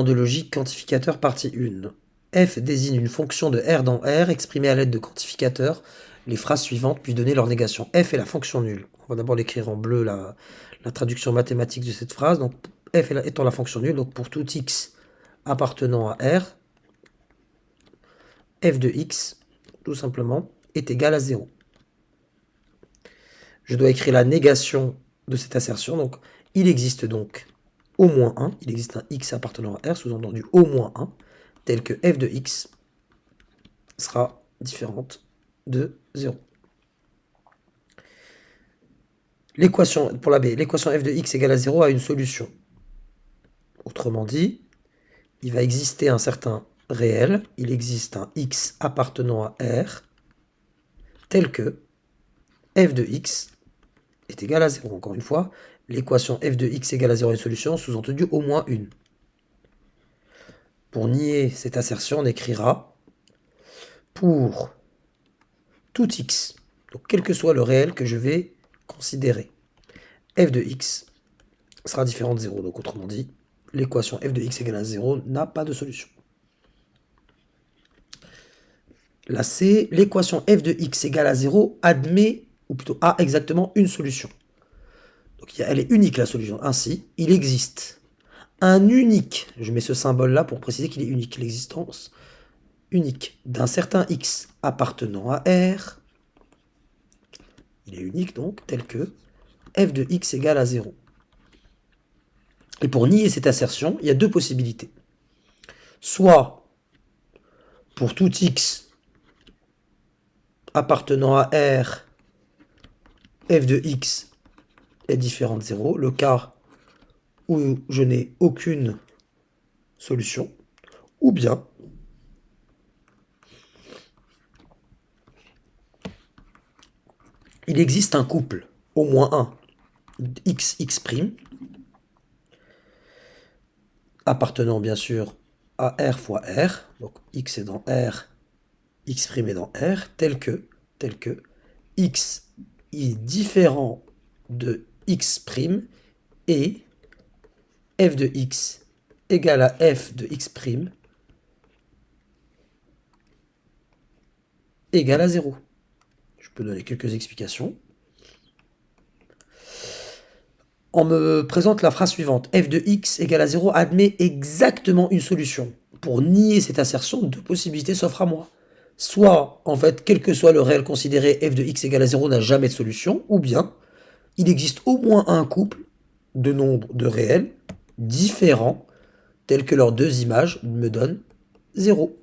De logique quantificateur partie 1. F désigne une fonction de R dans R exprimée à l'aide de quantificateurs. Les phrases suivantes puis donner leur négation. F est la fonction nulle. On va d'abord l'écrire en bleu, la traduction mathématique de cette phrase. Donc F étant la fonction nulle, donc pour tout x appartenant à R, f de x, tout simplement, est égal à 0. Je dois écrire la négation de cette assertion. Donc il existe donc au moins 1, il existe un x appartenant à R, sous-entendu au moins 1, tel que f de x sera différente de 0. L'équation, pour la B, l'équation f de x égale à 0 a une solution. Autrement dit, il va exister un certain réel, il existe un x appartenant à R, tel que f de x est égal à 0. Encore une fois, l'équation f de x égale à 0 a une solution, sous-entendu au moins une. Pour nier cette assertion, on écrira pour tout x, donc quel que soit le réel que je vais considérer, f de x sera différent de 0. Donc autrement dit, l'équation f de x égale à 0 n'a pas de solution. La C, l'équation f de x égale à 0 admet, ou plutôt a exactement une solution. Donc elle est unique la solution. Ainsi, il existe un unique, je mets ce symbole-là pour préciser qu'il est unique, l'existence unique d'un certain x appartenant à R, il est unique donc, tel que f de x égale à 0. Et pour nier cette assertion, il y a deux possibilités. Soit, pour tout x appartenant à R, f de x est différent de 0, le cas où je n'ai aucune solution, ou bien il existe un couple, au moins un, x prime, appartenant bien sûr à R fois R, donc x est dans R, x' est dans R, tel que x est différent de x' et f de x égale à f de x' égale à 0. Je peux donner quelques explications. On me présente la phrase suivante. F de x égale à 0 admet exactement une solution. Pour nier cette assertion, deux possibilités s'offrent à moi. Soit, en fait, quel que soit le réel considéré, f de x égale à 0 n'a jamais de solution, ou bien, il existe au moins un couple de nombres de réels différents, tels que leurs deux images me donnent 0.